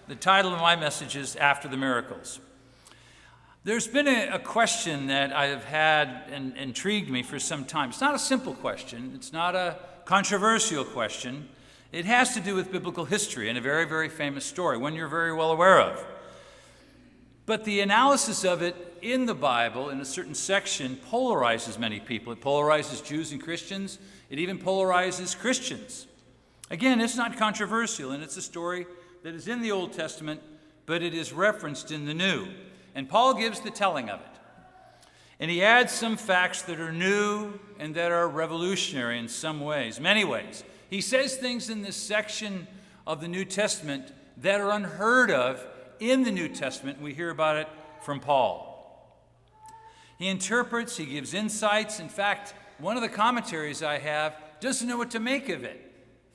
The title of my message is After the Miracles. There's been a question that I have had and intrigued me for some time. It's not a simple question. It's not a controversial question. It has to do with biblical history and a very, very famous story, one you're very well aware of. But the analysis of it in the Bible, in a certain section, polarizes many people. It polarizes Jews and Christians. It even polarizes Christians. Again, it's not controversial, and it's a story that is in the Old Testament, but it is referenced in the New. And Paul gives the telling of it. And he adds some facts that are new and that are revolutionary in some ways, many ways. He says things in this section of the New Testament that are unheard of in the New Testament. We hear about it from Paul. He interprets, he gives insights. In fact, one of the commentaries I have doesn't know what to make of it.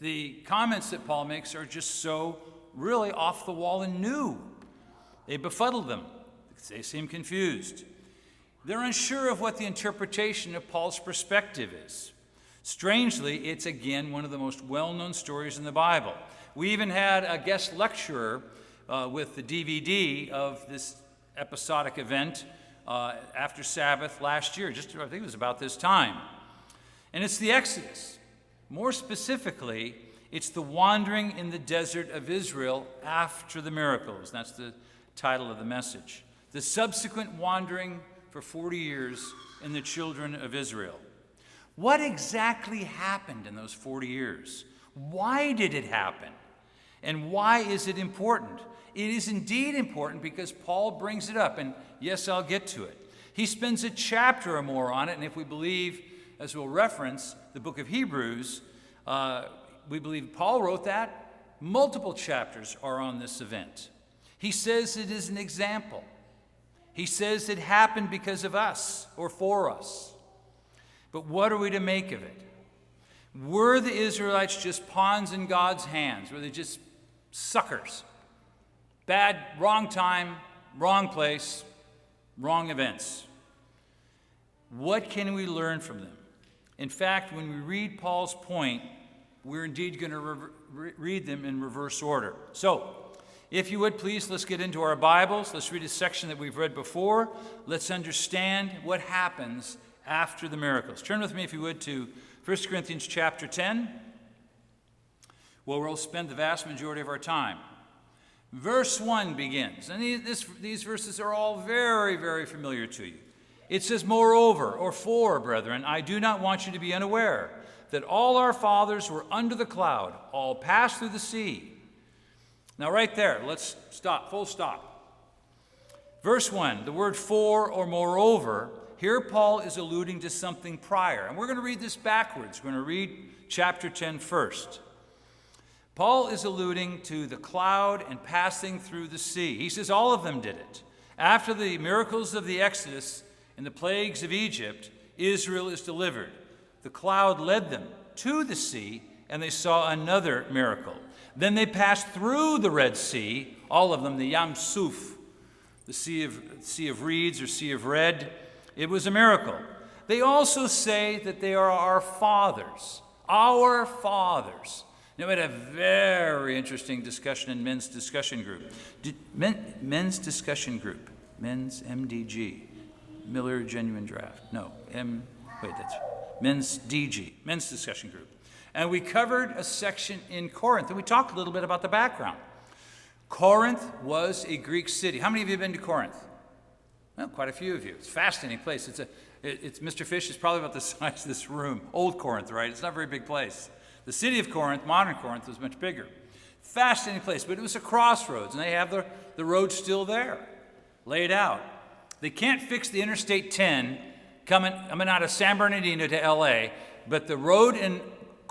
The comments that Paul makes are just so really off the wall and new. They befuddle them. They seem confused. They're unsure of what the interpretation of Paul's perspective is. Strangely, it's again one of the most well-known stories in the Bible. We even had a guest lecturer with the DVD of this episodic event after Sabbath last year, I think it was about this time. And it's the Exodus. More specifically, it's the wandering in the desert of Israel after the miracles. That's the title of the message. The subsequent wandering for 40 years in the children of Israel. What exactly happened in those 40 years? Why did it happen? And why is it important? It is indeed important because Paul brings it up, and yes, I'll get to it. He spends a chapter or more on it, and if we believe, as we'll reference, the book of Hebrews, we believe Paul wrote that. Multiple chapters are on this event. He says it is an example. He says it happened because of us or for us. But what are we to make of it? Were the Israelites just pawns in God's hands? Were they just suckers? Bad, wrong time, wrong place, wrong events. What can we learn from them? In fact, when we read Paul's point, we're indeed going to read them in reverse order. So, if you would, please, let's get into our Bibles. Let's read a section that we've read before. Let's understand what happens after the miracles. Turn with me, if you would, to 1 Corinthians chapter 10, where we'll spend the vast majority of our time. Verse 1 begins, and these verses are all very, very familiar to you. It says, "Moreover," or "for, brethren, I do not want you to be unaware that all our fathers were under the cloud, all passed through the sea." Now right there, let's stop, full stop. Verse 1, the word "for" or "moreover," here Paul is alluding to something prior. And we're going to read this backwards. We're going to read chapter 10 first. Paul is alluding to the cloud and passing through the sea. He says all of them did it. After the miracles of the Exodus and the plagues of Egypt, Israel is delivered. The cloud led them to the sea, and they saw another miracle. Then they passed through the Red Sea, all of them, the Yam Suf, the sea of reeds or Sea of Red. It was a miracle. They also say that they are our fathers. Our fathers. Now, we had a very interesting discussion in men's discussion group. Men's discussion group. Men's MDG. Miller Genuine Draft. No, that's men's DG. Men's discussion group. And we covered a section in Corinth, and we talked a little bit about the background. Corinth was a Greek city. How many of you have been to Corinth? Well, quite a few of you. It's a fascinating place. It's Mr. Fish is probably about the size of this room. Old Corinth, right? It's not a very big place. The city of Corinth, modern Corinth, was much bigger. Fascinating place, but it was a crossroads, and they have the road still there, laid out. They can't fix the Interstate 10 coming out of San Bernardino to L.A., but the road in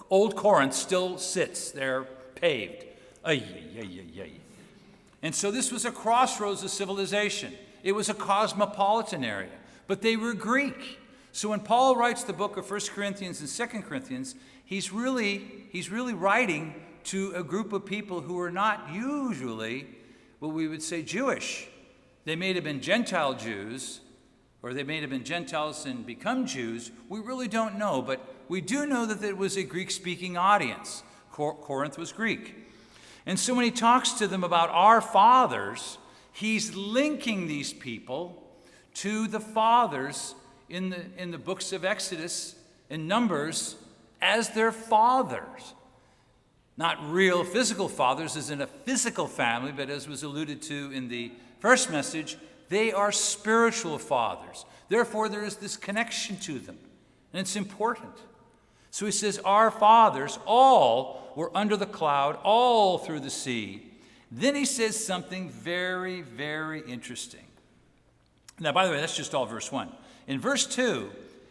Old Corinth still sits there paved. And so this was a crossroads of civilization. It was a cosmopolitan area, but they were Greek. So when Paul writes the book of 1 Corinthians and 2 Corinthians, he's really writing to a group of people who are not usually what we would say Jewish. They may have been Gentile Jews, or they may have been Gentiles and become Jews. We really don't know, but we do know that it was a Greek-speaking audience. Corinth was Greek. And so when he talks to them about our fathers, he's linking these people to the fathers in the books of Exodus and Numbers as their fathers. Not real physical fathers as in a physical family, but as was alluded to in the first message, they are spiritual fathers. Therefore, there is this connection to them, and it's important. So he says, our fathers all were under the cloud, all through the sea. Then he says something very, very interesting. Now, by the way, that's just all verse 1. In verse 2,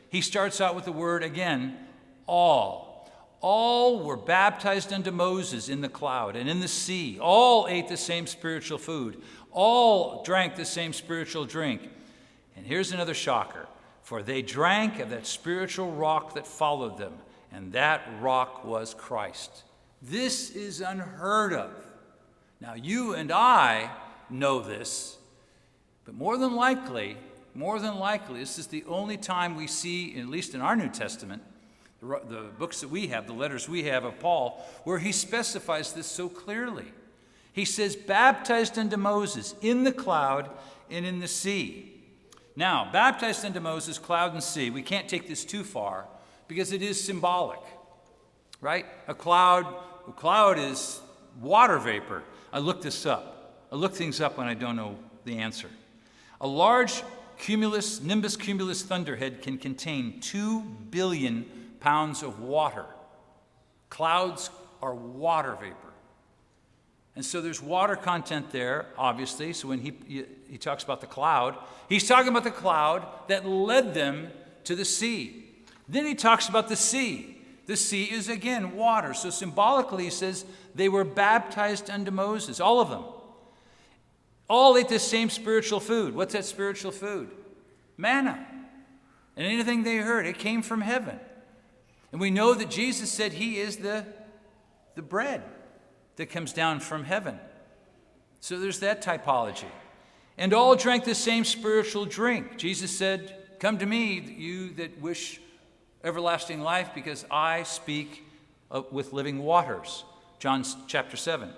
he starts out with the word again, all. All were baptized unto Moses in the cloud and in the sea. All ate the same spiritual food. All drank the same spiritual drink. And here's another shocker. For they drank of that spiritual rock that followed them, and that rock was Christ. This is unheard of. Now, you and I know this, but more than likely, this is the only time we see, at least in our New Testament, the books that we have, the letters we have of Paul, where he specifies this so clearly. He says, baptized unto Moses in the cloud and in the sea. Now, baptized unto Moses, cloud and sea, we can't take this too far because it is symbolic, right? A cloud is water vapor. I looked this up. I look things up when I don't know the answer. A large nimbus cumulus thunderhead can contain 2 billion pounds of water. Clouds are water vapor. And so there's water content there, obviously. So when he talks about the cloud, he's talking about the cloud that led them to the sea. Then he talks about the sea. The sea is, again, water. So symbolically, he says, they were baptized unto Moses, all of them. All ate the same spiritual food. What's that spiritual food? Manna. And anything they heard, it came from heaven. And we know that Jesus said he is the bread that comes down from heaven. So there's that typology. And all drank the same spiritual drink. Jesus said, come to me, you that wish everlasting life, because I speak with living waters. John chapter 7.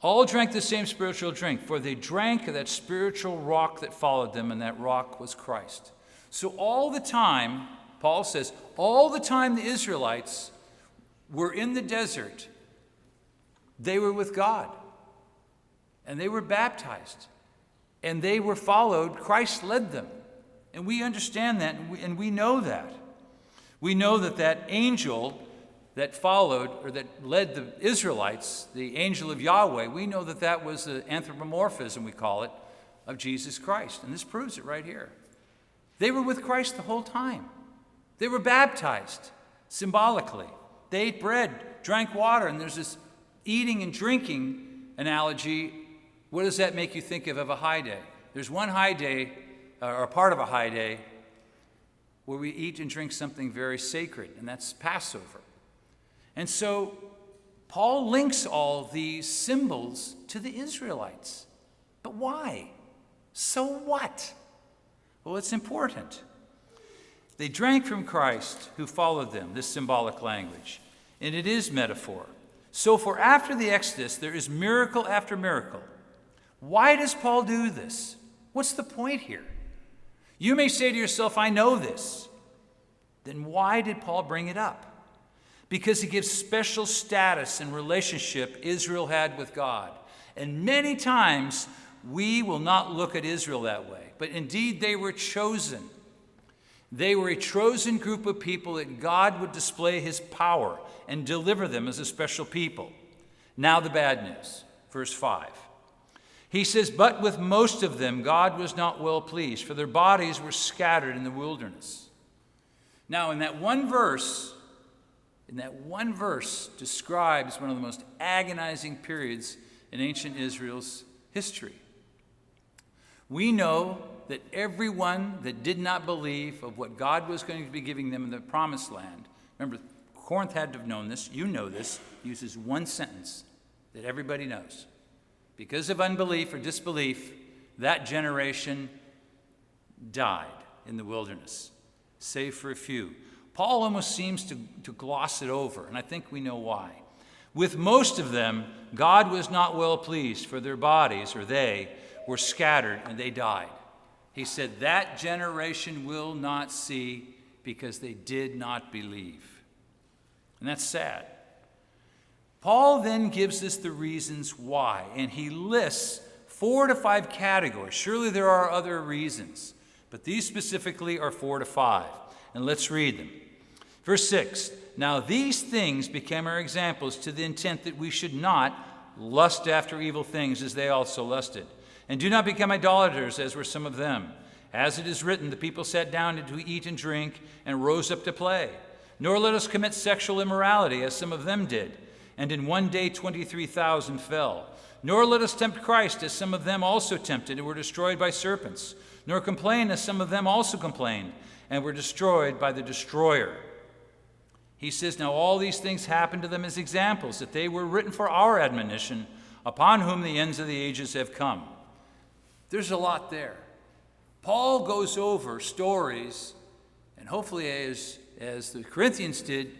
All drank the same spiritual drink, for they drank of that spiritual rock that followed them, and that rock was Christ. So all the time, Paul says, all the time the Israelites were in the desert, they were with God, and they were baptized, and they were followed. Christ led them, and we understand that, and we know that. We know that that angel that followed, or that led the Israelites, the angel of Yahweh, we know that that was the anthropomorphism, we call it, of Jesus Christ, and this proves it right here. They were with Christ the whole time. They were baptized symbolically. They ate bread, drank water, and there's this eating and drinking analogy. What does that make you think of a high day? There's one high day, or a part of a high day, where we eat and drink something very sacred, and that's Passover. And so Paul links all these symbols to the Israelites. But why? So what? Well, it's important. They drank from Christ who followed them, this symbolic language, and it is metaphor. So for after the Exodus, there is miracle after miracle. Why does Paul do this? What's the point here? You may say to yourself, I know this. Then why did Paul bring it up? Because he gives special status and relationship Israel had with God. And many times we will not look at Israel that way. But indeed they were chosen. They were a chosen group of people that God would display his power and deliver them as a special people. Now the bad news, verse 5. He says, but with most of them God was not well pleased, for their bodies were scattered in the wilderness. Now in that one verse describes one of the most agonizing periods in ancient Israel's history. We know that everyone that did not believe of what God was going to be giving them in the promised land, remember, Corinth had to have known this, you know this, uses one sentence that everybody knows. Because of unbelief or disbelief, that generation died in the wilderness, save for a few. Paul almost seems to gloss it over, and I think we know why. With most of them, God was not well pleased, for their bodies, or they, were scattered and they died. He said, that generation will not see because they did not believe. And that's sad. Paul then gives us the reasons why, and he lists 4 to 5 categories. Surely there are other reasons, but these specifically are 4 to 5. And let's read them. Verse 6, now these things became our examples to the intent that we should not lust after evil things as they also lusted. And do not become idolaters as were some of them. As it is written, the people sat down to eat and drink and rose up to play. Nor let us commit sexual immorality as some of them did. And in one day 23,000 fell. Nor let us tempt Christ as some of them also tempted and were destroyed by serpents. Nor complain as some of them also complained and were destroyed by the destroyer. He says, now all these things happened to them as examples, that they were written for our admonition, upon whom the ends of the ages have come. There's a lot there. Paul goes over stories, and hopefully as the Corinthians did,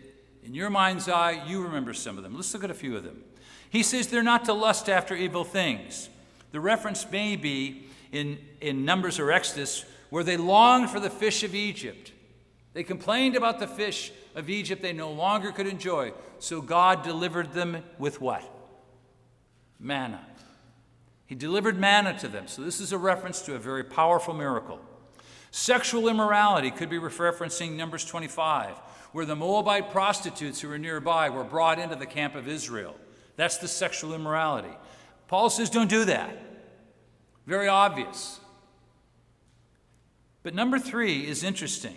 in your mind's eye, you remember some of them. Let's look at a few of them. He says they're not to lust after evil things. The reference may be in Numbers or Exodus, where they longed for the fish of Egypt. They complained about the fish of Egypt they no longer could enjoy. So God delivered them with what? Manna. He delivered manna to them. So this is a reference to a very powerful miracle. Sexual immorality could be referencing Numbers 25, where the Moabite prostitutes who were nearby were brought into the camp of Israel. That's the sexual immorality. Paul says don't do that. Very obvious. But number 3 is interesting.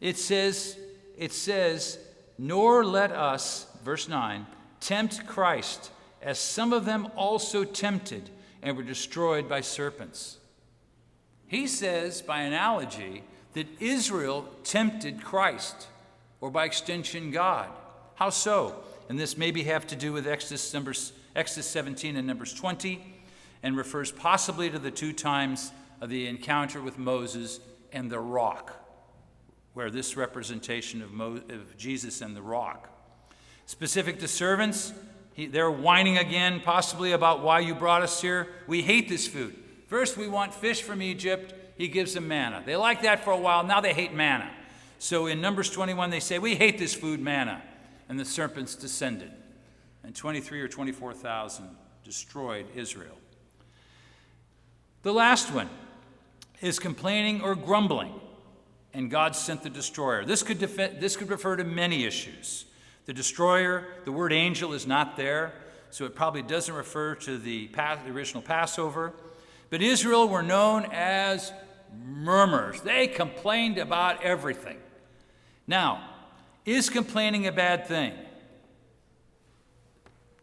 It says, nor let us, verse 9, tempt Christ, as some of them also tempted and were destroyed by serpents. He says, by analogy, that Israel tempted Christ, or by extension, God. How so? And this maybe have to do with Exodus 17 and Numbers 20, and refers possibly to the 2 times of the encounter with Moses and the rock, where this representation of Jesus and the rock. Specific to servants, they're whining again, possibly about why you brought us here. We hate this food. First, we want fish from Egypt. He gives them manna. They like that for a while. Now they hate manna. So in Numbers 21, they say, we hate this food, manna. And the serpents descended. And 23 or 24,000 destroyed Israel. The last one is complaining or grumbling. And God sent the destroyer. This could refer to many issues. The destroyer, the word angel is not there, so it probably doesn't refer to the original Passover. But Israel were known as murmurers. They complained about everything. Now, is complaining a bad thing?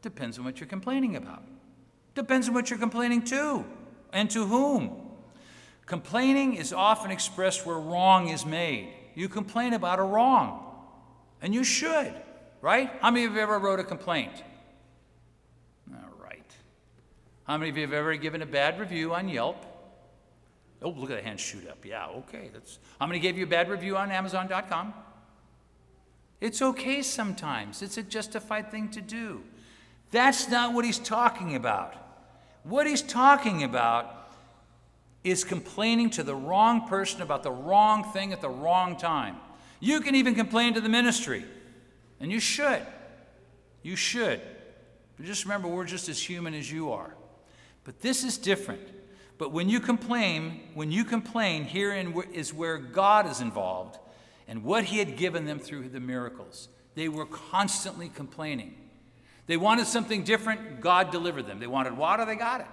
Depends on what you're complaining about. Depends on what you're complaining to and to whom. Complaining is often expressed where wrong is made. You complain about a wrong, and you should, right? How many of you have ever wrote a complaint? All right. How many of you have ever given a bad review on Yelp? Oh, look at the hand shoot up. Yeah, okay. How many gave you a bad review on Amazon.com? It's okay sometimes. It's a justified thing to do. That's not what he's talking about. What he's talking about is complaining to the wrong person about the wrong thing at the wrong time. You can even complain to the ministry, and you should. You should. But just remember, we're just as human as you are. But this is different. But when you complain, herein is where God is involved and what he had given them through the miracles. They were constantly complaining. They wanted something different, God delivered them. They wanted water, they got it.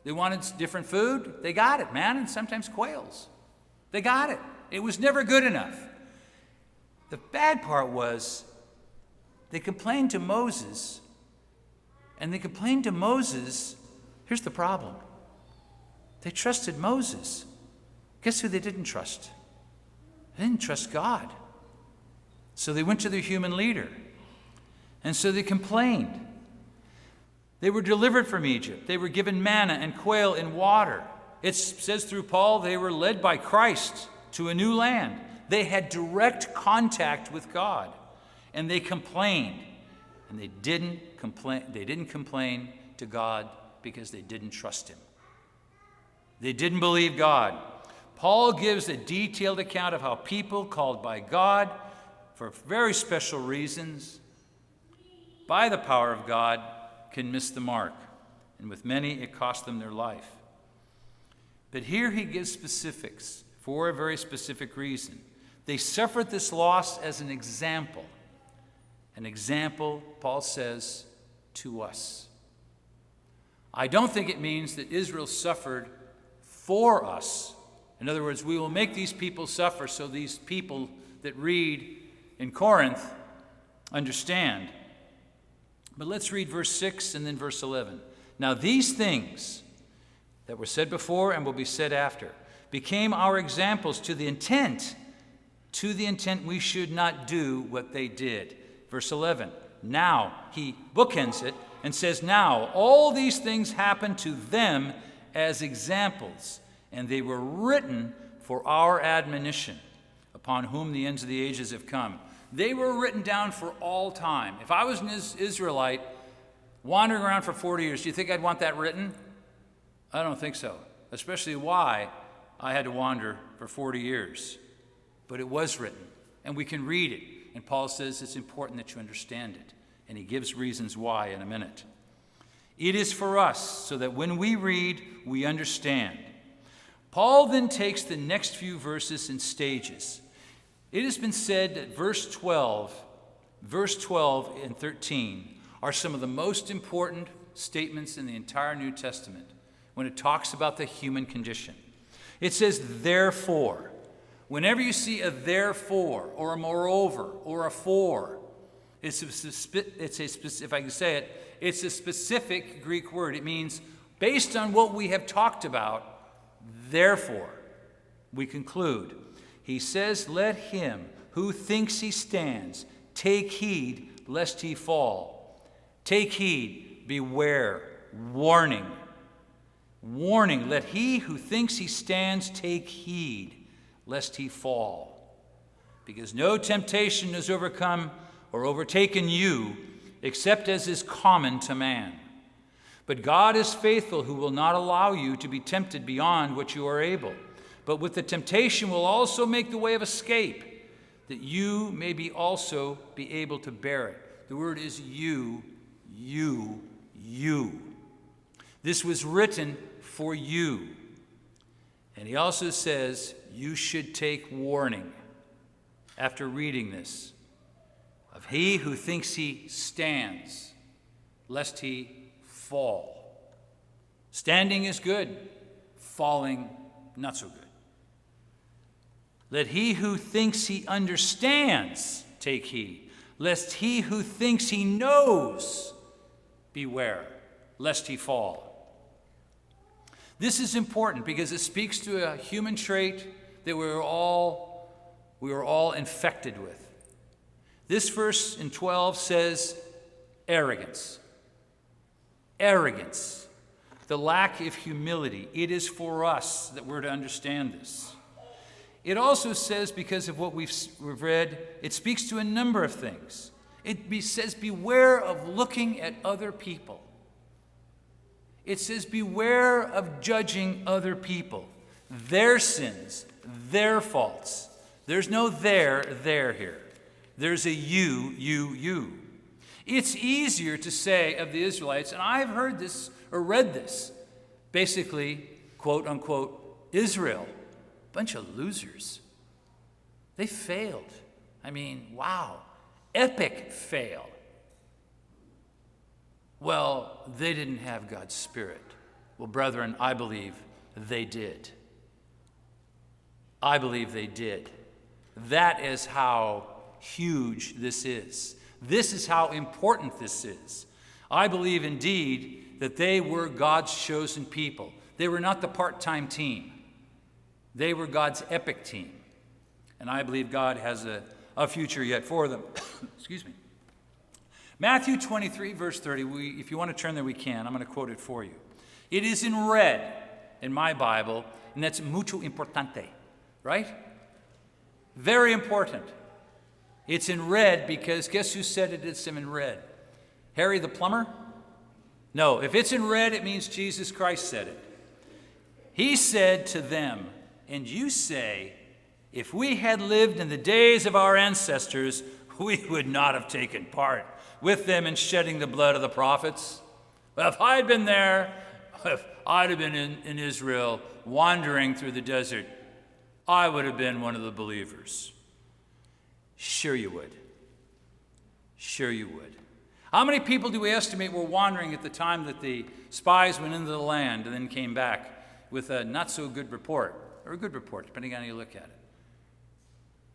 They wanted different food, they got it, man, and sometimes quails. They got it. It was never good enough. The bad part was they complained to Moses, and they complained to Moses. Here's the problem. They trusted Moses. Guess who they didn't trust? They didn't trust God. So they went to their human leader. And so they complained. They were delivered from Egypt. They were given manna and quail and water. It says through Paul, they were led by Christ to a new land. They had direct contact with God, and they complained. And they didn't complain to God because they didn't trust him. They didn't believe God. Paul gives a detailed account of how people called by God for very special reasons, by the power of God, can miss the mark. And with many, it cost them their life. But here he gives specifics for a very specific reason. They suffered this loss as an example. An example, Paul says, to us. I don't think it means that Israel suffered for us. In other words, we will make these people suffer so these people that read in Corinth understand. But let's read verse 6 and then verse 11. Now these things that were said before and will be said after became our examples to the intent we should not do what they did. Verse 11. Now, he bookends it and says, now all these things happened to them as examples, and they were written for our admonition, upon whom the ends of the ages have come. They were written down for all time. If I was an Israelite wandering around for 40 years, do you think I'd want that written? I don't think so, especially why I had to wander for 40 years. But it was written, and we can read it. And Paul says it's important that you understand it. And he gives reasons why in a minute. It is for us, so that when we read, we understand. Paul then takes the next few verses in stages. It has been said that verse 12 and 13 are some of the most important statements in the entire New Testament when it talks about the human condition. It says, therefore. Whenever you see a therefore or a moreover or a for, it's a specific Greek word. It means based on what we have talked about, therefore, we conclude. He says, let him who thinks he stands take heed lest he fall. Take heed, beware, warning. Warning, let he who thinks he stands take heed lest he fall. Because no temptation has overcome or overtaken you, except as is common to man. But God is faithful, who will not allow you to be tempted beyond what you are able, but with the temptation will also make the way of escape, that you may be also be able to bear it. The word is you. This was written for you. And he also says, you should take warning after reading this of he who thinks he stands, lest he fall. Standing is good, falling not so good. Let he who thinks he understands take heed, lest he who thinks he knows beware, lest he fall. This is important because it speaks to a human trait that we were all infected with. This verse in 12 says arrogance. Arrogance. The lack of humility. It is for us that we're to understand this. It also says, because of what we've read, it speaks to a number of things. It says, beware of looking at other people. It says, beware of judging other people, their sins, their faults. There's no there here. There's a you. It's easier to say of the Israelites, and I've heard this or read this, basically, quote unquote, Israel, bunch of losers. They failed. I mean, wow, epic fail. Well, they didn't have God's Spirit. Well, brethren, I believe they did. I believe they did. That is how huge this is. This is how important this is. I believe indeed that they were God's chosen people. They were not the part-time team. They were God's epic team. And I believe God has a future yet for them. Excuse me. Matthew 23, verse 30. If you want to turn there, we can. I'm going to quote it for you. It is in red in my Bible, and that's mucho importante, right? Very important. It's in red because guess who said it is in red? Harry the plumber? No, if it's in red, it means Jesus Christ said it. He said to them, and you say, if we had lived in the days of our ancestors, we would not have taken part with them in shedding the blood of the prophets. Well, if I'd been there, if I'd have been in Israel wandering through the desert, I would have been one of the believers. Sure you would. Sure you would. How many people do we estimate were wandering at the time that the spies went into the land and then came back with a not so good report, or a good report, depending on how you look at it?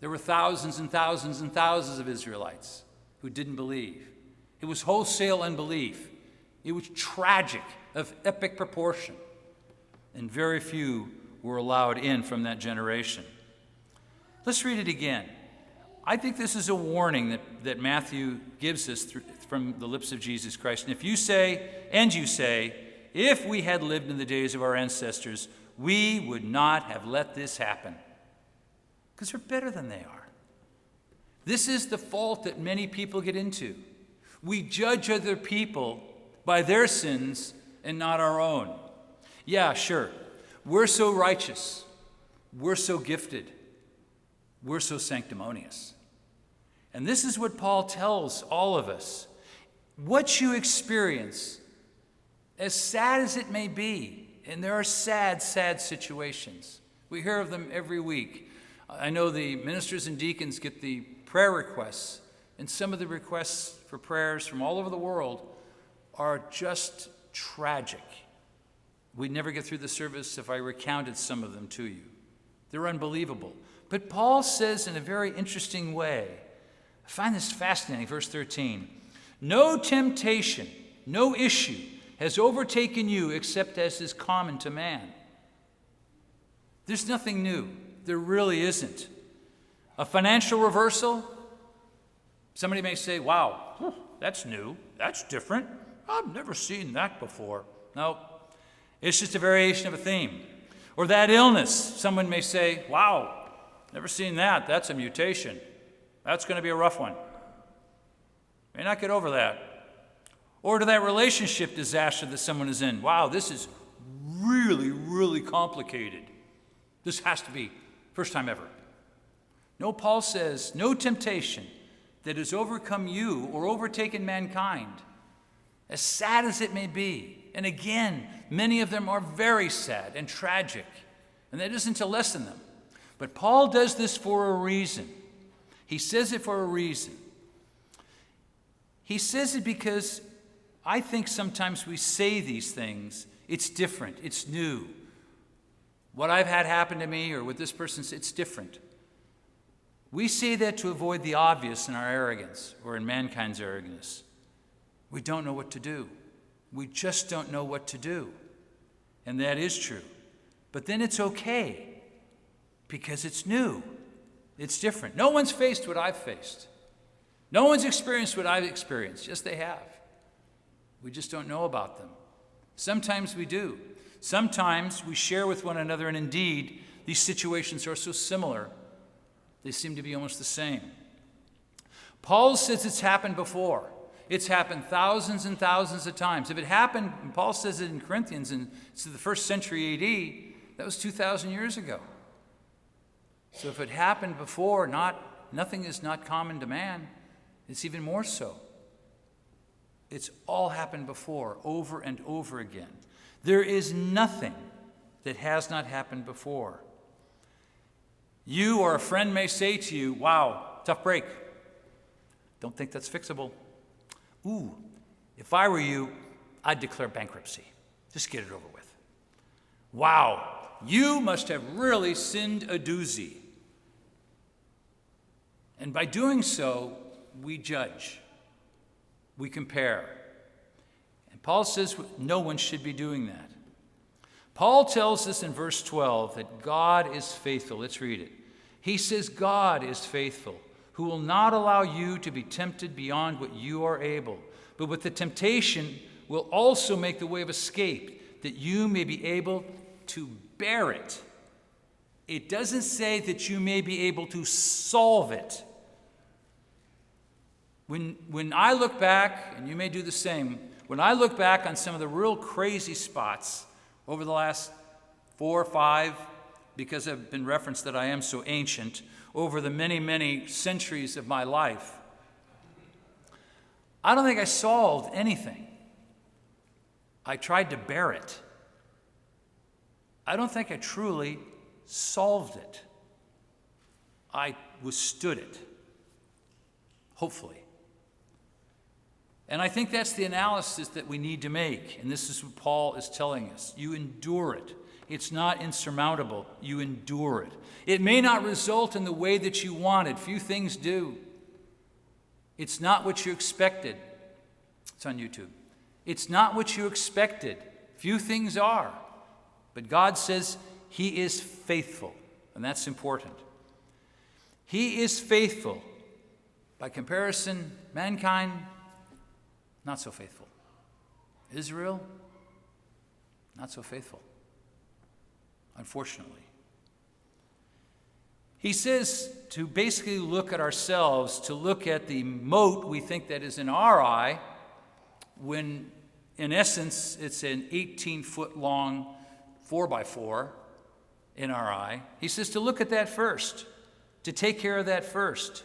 There were thousands and thousands and thousands of Israelites who didn't believe. It was wholesale unbelief. It was tragic, of epic proportion. And very few were allowed in from that generation. Let's read it again. I think this is a warning that Matthew gives us from the lips of Jesus Christ. And if you say, if we had lived in the days of our ancestors, we would not have let this happen. Because we're better than they are. This is the fault that many people get into. We judge other people by their sins and not our own. Yeah, sure. We're so righteous. We're so gifted. We're so sanctimonious. And this is what Paul tells all of us. What you experience, as sad as it may be, and there are sad, sad situations. We hear of them every week. I know the ministers and deacons get the prayer requests, and some of the requests for prayers from all over the world are just tragic. We'd never get through the service if I recounted some of them to you. They're unbelievable. But Paul says in a very interesting way, I find this fascinating, verse 13, no temptation, no issue has overtaken you except as is common to man. There's nothing new. There really isn't. A financial reversal, somebody may say, wow, that's new, that's different. I've never seen that before. No, it's just a variation of a theme. Or that illness, someone may say, wow, never seen that, that's a mutation. That's going to be a rough one. May not get over that. Or to that relationship disaster that someone is in. Wow, this is really, really complicated. This has to be first time ever. No, Paul says, no temptation that has overcome you or overtaken mankind, as sad as it may be. And again, many of them are very sad and tragic, and that isn't to lessen them. But Paul does this for a reason. He says it for a reason. He says it because I think sometimes we say these things, it's different, it's new. What I've had happen to me or what this person said, it's different. We say that to avoid the obvious in our arrogance or in mankind's arrogance. We don't know what to do. We just don't know what to do. And that is true. But then it's okay because it's new. It's different. No one's faced what I've faced. No one's experienced what I've experienced. Yes, they have. We just don't know about them. Sometimes we do. Sometimes we share with one another, and indeed, these situations are so similar, they seem to be almost the same. Paul says it's happened before. It's happened thousands and thousands of times. If it happened, and Paul says it in Corinthians, and it's the first century AD, that was 2,000 years ago. So if it happened before, nothing is not common to man. It's even more so. It's all happened before, over and over again. There is nothing that has not happened before. You or a friend may say to you, wow, tough break. Don't think that's fixable. Ooh, if I were you, I'd declare bankruptcy. Just get it over with. Wow, you must have really sinned a doozy. And by doing so, we judge. We compare. And Paul says no one should be doing that. Paul tells us in verse 12 that God is faithful. Let's read it. He says, God is faithful, who will not allow you to be tempted beyond what you are able, but with the temptation will also make the way of escape, that you may be able to bear it. It doesn't say that you may be able to solve it. When I look back, and you may do the same, when I look back on some of the real crazy spots over the last 4 or 5, because I've been referenced that I am so ancient, over the many, many centuries of my life, I don't think I solved anything. I tried to bear it. I don't think I truly solved it. I withstood it, hopefully. And I think that's the analysis that we need to make. And this is what Paul is telling us. You endure it. It's not insurmountable. You endure it. It may not result in the way that you wanted. Few things do. It's not what you expected. It's on YouTube. It's not what you expected. Few things are. But God says he is faithful. And that's important. He is faithful. By comparison, mankind, not so faithful. Israel, not so faithful. Unfortunately. He says to basically look at ourselves, to look at the mote we think that is in our eye, when in essence it's an 18-foot long 4x4 in our eye. He says to look at that first, to take care of that first,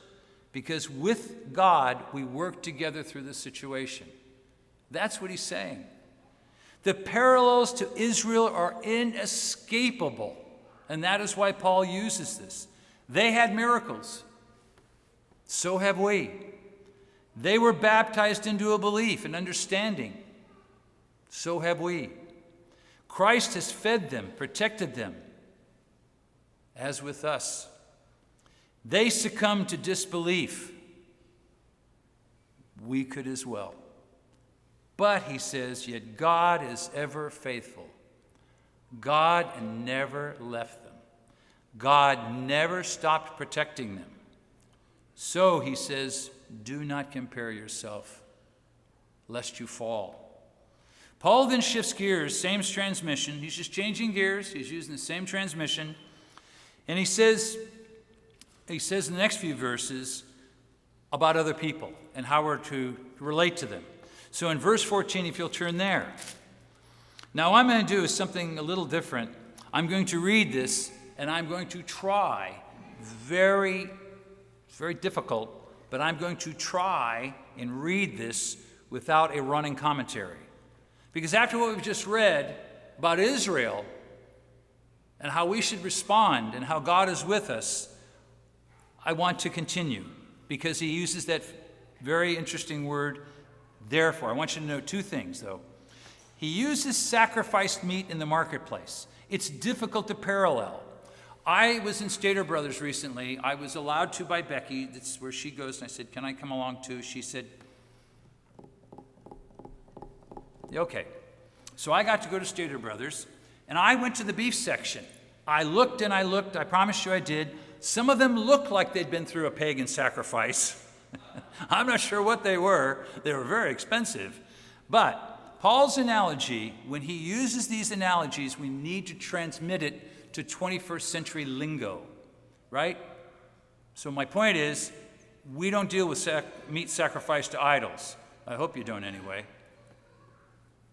because with God we work together through this situation. That's what he's saying. The parallels to Israel are inescapable, and that is why Paul uses this. They had miracles. So have we. They were baptized into a belief and understanding. So have we. Christ has fed them, protected them, as with us. They succumbed to disbelief. We could as well. But, he says, yet God is ever faithful. God never left them. God never stopped protecting them. So, he says, do not compare yourself, lest you fall. Paul then shifts gears, same transmission. He's just changing gears. He's using the same transmission. And he says in the next few verses about other people and how we're to relate to them. So in verse 14, if you'll turn there. Now what I'm going to do is something a little different. I'm going to read this, and I'm going to try, it's very difficult, but I'm going to try and read this without a running commentary. Because after what we've just read about Israel and how we should respond and how God is with us, I want to continue, because he uses that very interesting word, therefore. I want you to note 2 things, though. He uses sacrificed meat in the marketplace. It's difficult to parallel. I was in Stater Brothers recently. I was allowed to by Becky. That's where she goes. And I said, can I come along too? She said, okay. So I got to go to Stater Brothers, and I went to the beef section. I looked and I looked. I promise you I did. Some of them looked like they'd been through a pagan sacrifice. I'm not sure what they were. They were very expensive. But Paul's analogy, when he uses these analogies, we need to transmit it to 21st century lingo, right? So my point is, we don't deal with meat sacrificed to idols. I hope you don't anyway.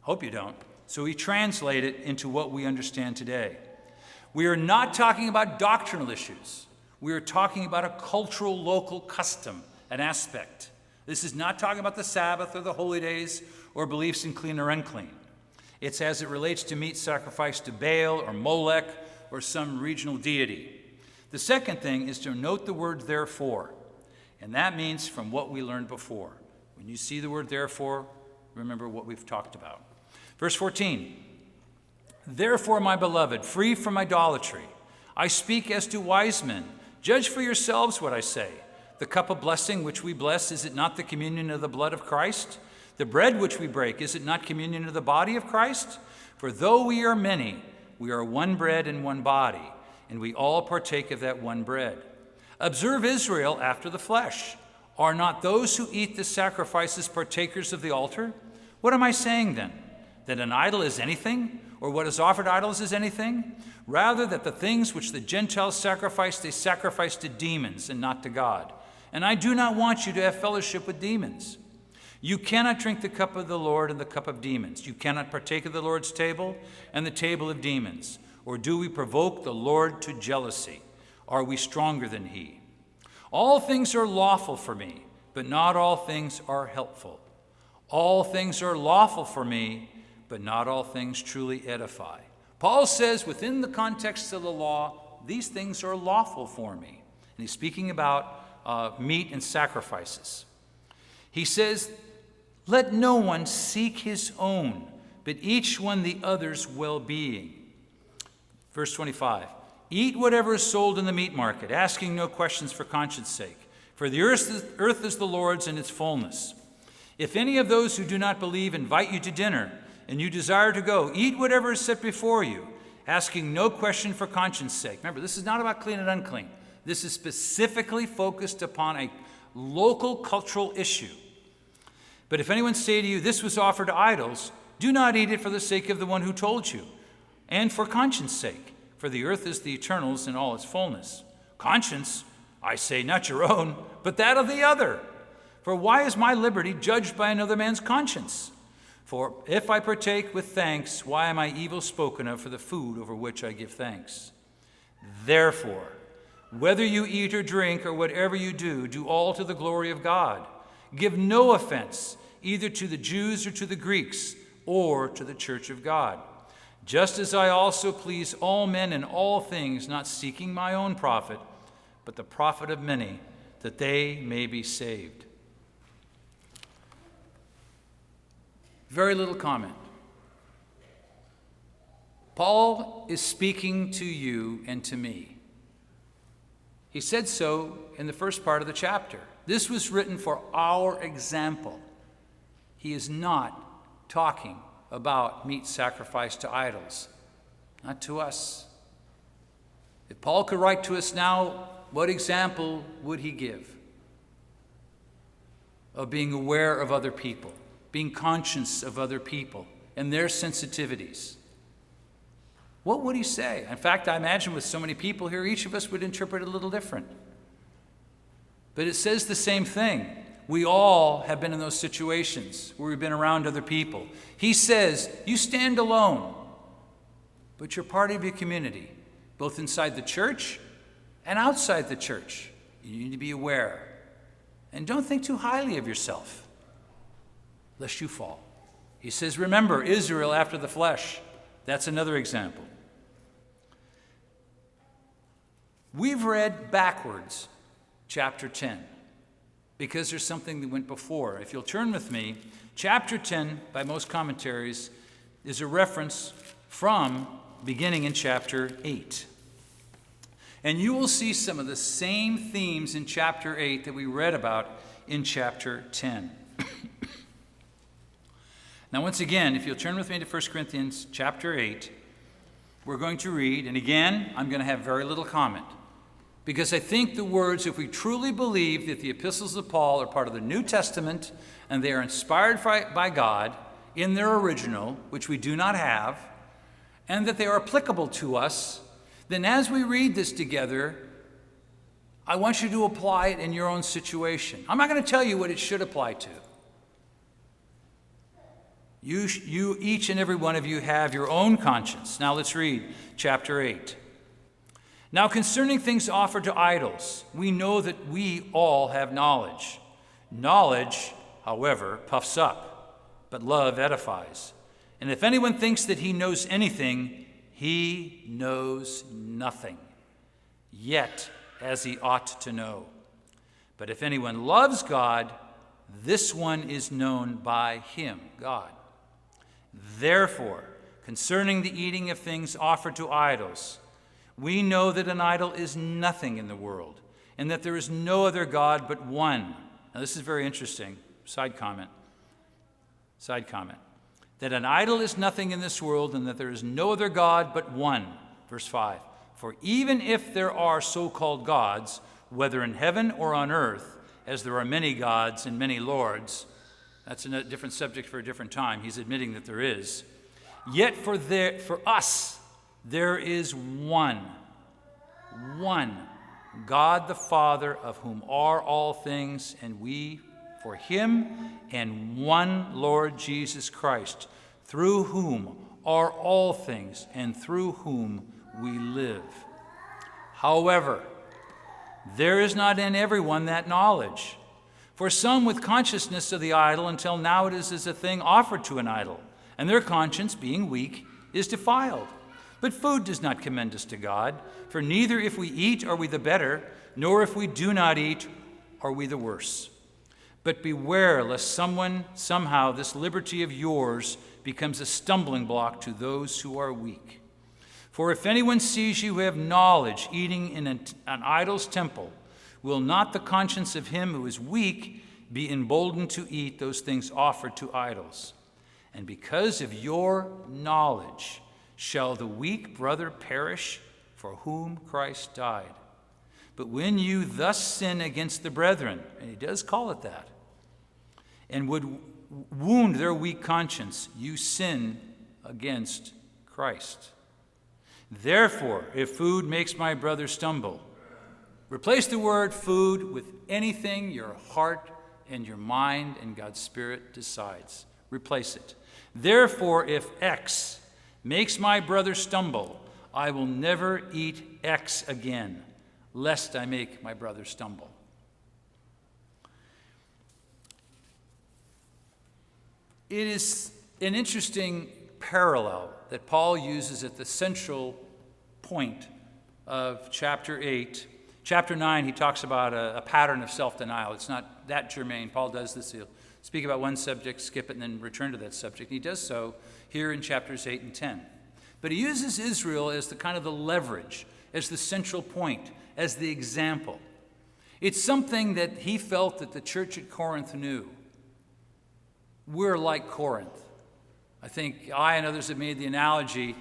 Hope you don't. So we translate it into what we understand today. We are not talking about doctrinal issues. We are talking about a cultural, local custom, an aspect. This is not talking about the Sabbath or the holy days or beliefs in clean or unclean. It's as it relates to meat sacrificed to Baal or Molech or some regional deity. The second thing is to note the word therefore, and that means from what we learned before. When you see the word therefore, remember what we've talked about. Verse 14, therefore, my beloved, free from idolatry, I speak as to wise men. Judge for yourselves what I say. The cup of blessing which we bless, is it not the communion of the blood of Christ? The bread which we break, is it not communion of the body of Christ? For though we are many, we are one bread and one body, and we all partake of that one bread. Observe Israel after the flesh. Are not those who eat the sacrifices partakers of the altar? What am I saying then? That an idol is anything, or what is offered idols is anything? Rather that the things which the Gentiles sacrifice, they sacrifice to demons and not to God. and I do not want you to have fellowship with demons. You cannot drink the cup of the Lord and the cup of demons. You cannot partake of the Lord's table and the table of demons. Or do we provoke the Lord to jealousy? Are we stronger than he? All things are lawful for me, but not all things are helpful. All things are lawful for me, but not all things truly edify. Paul says within the context of the law, these things are lawful for me. And he's speaking about meat and sacrifices. He says, let no one seek his own, but each one the other's well-being. Verse 25, eat whatever is sold in the meat market, asking no questions for conscience sake. For the earth is the Lord's and its fullness. If any of those who do not believe invite you to dinner, and you desire to go, eat whatever is set before you, asking no question for conscience sake. Remember, this is not about clean and unclean. This is specifically focused upon a local cultural issue. But if anyone say to you, this was offered to idols, do not eat it for the sake of the one who told you, and for conscience sake, for the earth is the eternal's in all its fullness. Conscience, I say, not your own, but that of the other. For why is my liberty judged by another man's conscience? For if I partake with thanks, why am I evil spoken of for the food over which I give thanks? Therefore, whether you eat or drink or whatever you do, do all to the glory of God. Give no offense either to the Jews or to the Greeks or to the church of God. Just as I also please all men in all things, not seeking my own profit, but the profit of many, that they may be saved. Very little comment. Paul is speaking to you and to me. He said so in the first part of the chapter. This was written for our example. He is not talking about meat sacrificed to idols, not to us. If Paul could write to us now, what example would he give of being aware of other people, being conscious of other people and their sensitivities? What would he say? In fact, I imagine with so many people here, each of us would interpret it a little different. But it says the same thing. We all have been in those situations where we've been around other people. He says, you stand alone, but you're part of your community, both inside the church and outside the church. You need to be aware. And don't think too highly of yourself, lest you fall. He says, remember Israel after the flesh. That's another example. We've read backwards chapter 10 because there's something that went before. If you'll turn with me, chapter 10, by most commentaries, is a reference from beginning in chapter 8. And you will see some of the same themes in chapter 8 that we read about in chapter 10. Now, once again, if you'll turn with me to 1 Corinthians chapter 8, we're going to read, and again, I'm going to have very little comment, because I think the words, if we truly believe that the epistles of Paul are part of the New Testament and they are inspired by God in their original, which we do not have, and that they are applicable to us, then as we read this together, I want you to apply it in your own situation. I'm not going to tell you what it should apply to. You, each and every one of you, have your own conscience. Now let's read chapter 8. Now concerning things offered to idols, we know that we all have knowledge. Knowledge, however, puffs up, but love edifies. And if anyone thinks that he knows anything, he knows nothing, yet as he ought to know. But if anyone loves God, this one is known by him, God. Therefore, concerning the eating of things offered to idols, we know that an idol is nothing in the world, and that there is no other God but one. Now this is very interesting. Side comment. That an idol is nothing in this world, and that there is no other God but one. Verse 5. For even if there are so-called gods, whether in heaven or on earth, as there are many gods and many lords, that's a different subject for a different time. He's admitting that there is. Yet for us, there is one God the Father, of whom are all things, and we for him, and one Lord Jesus Christ, through whom are all things, and through whom we live. However, there is not in everyone that knowledge. For some with consciousness of the idol, until now it is as a thing offered to an idol, and their conscience, being weak, is defiled. But food does not commend us to God, for neither if we eat are we the better, nor if we do not eat are we the worse. But beware lest somehow this liberty of yours becomes a stumbling block to those who are weak. For if anyone sees you who have knowledge eating in an idol's temple, will not the conscience of him who is weak be emboldened to eat those things offered to idols? And because of your knowledge shall the weak brother perish for whom Christ died. But when you thus sin against the brethren, and he does call it that, and would wound their weak conscience, you sin against Christ. Therefore, if food makes my brother stumble, replace the word food with anything your heart and your mind and God's Spirit decides. Replace it. Therefore, if X makes my brother stumble, I will never eat X again, lest I make my brother stumble. It is an interesting parallel that Paul uses at the central point of chapter 8. Chapter 9, he talks about a pattern of self-denial. It's not that germane. Paul does this. He'll speak about one subject, skip it, and then return to that subject. He does so here in chapters 8 and 10. But he uses Israel as the kind of the leverage, as the central point, as the example. It's something that he felt that the church at Corinth knew. We're like Corinth. I think I and others have made the analogy,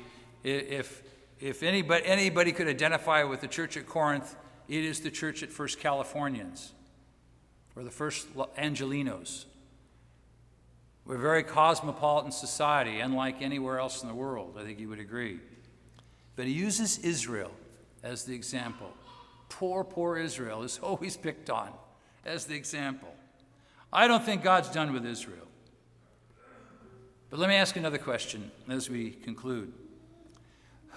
if anybody could identify with the church at Corinth, it is the church at First Californians, or the First Angelinos. We're a very cosmopolitan society, unlike anywhere else in the world, I think you would agree. But he uses Israel as the example. Poor Israel is always picked on as the example. I don't think God's done with Israel. But let me ask another question as we conclude.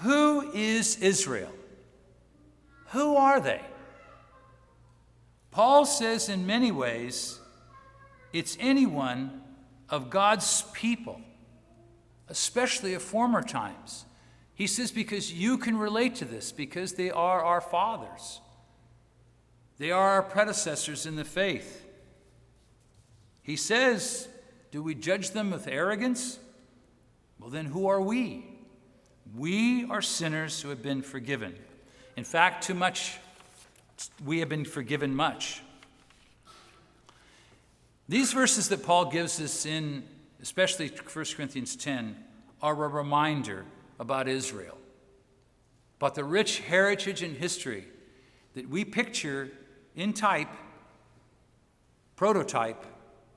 Who is Israel? Who are they? Paul says in many ways, it's anyone of God's people, especially of former times. He says because you can relate to this, because they are our fathers. They are our predecessors in the faith. He says, do we judge them with arrogance? Well, then who are we? We are sinners who have been forgiven. In fact, too much, we have been forgiven much. These verses that Paul gives us in, especially 1 Corinthians 10, are a reminder about Israel, about the rich heritage and history that we picture in type, prototype,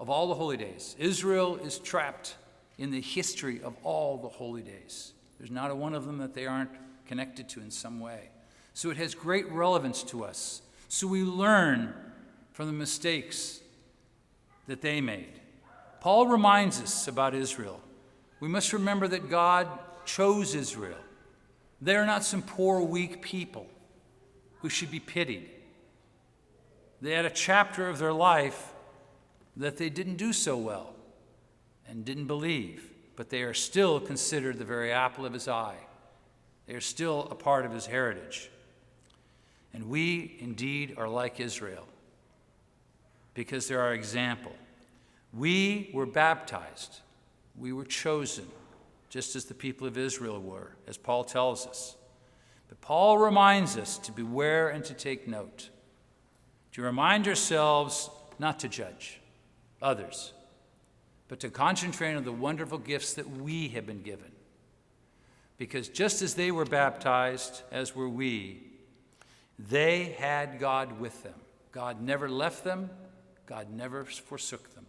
of all the holy days. Israel is trapped in the history of all the holy days. There's not a one of them that they aren't connected to in some way. So it has great relevance to us. So we learn from the mistakes that they made. Paul reminds us about Israel. We must remember that God chose Israel. They are not some poor, weak people who should be pitied. They had a chapter of their life that they didn't do so well and didn't believe, but they are still considered the very apple of his eye. They are still a part of his heritage. And we indeed are like Israel because they're our example. We were baptized. We were chosen, just as the people of Israel were, as Paul tells us. But Paul reminds us to beware and to take note, to remind ourselves not to judge others, but to concentrate on the wonderful gifts that we have been given. Because just as they were baptized, as were we, they had God with them. God never left them. God never forsook them.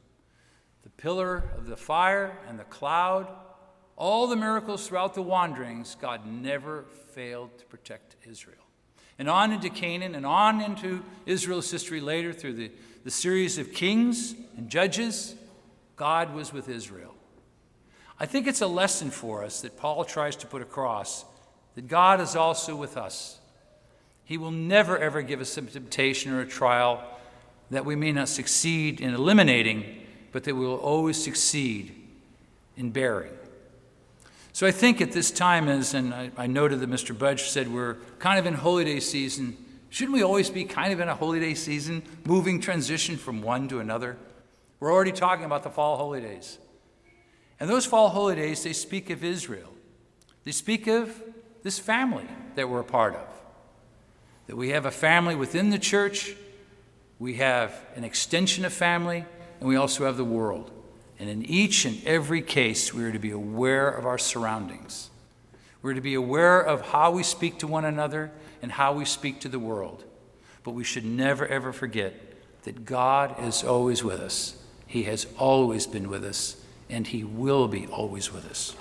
The pillar of the fire and the cloud, all the miracles throughout the wanderings, God never failed to protect Israel. and on into Canaan and on into Israel's history later through the series of kings and judges, God was with Israel. I think it's a lesson for us that Paul tries to put across, that God is also with us. He will never, ever give us a temptation or a trial that we may not succeed in eliminating, but that we will always succeed in bearing. So I think at this time, and I noted that Mr. Budge said we're kind of in holiday season. Shouldn't we always be kind of in a holiday season, moving transition from one to another? We're already talking about the fall holidays. And those fall holidays, they speak of Israel. They speak of this family that we're a part of. That we have a family within the church, we have an extension of family, and we also have the world. And in each and every case, we are to be aware of our surroundings. We're to be aware of how we speak to one another and how we speak to the world. But we should never, ever forget that God is always with us. He has always been with us, and he will be always with us.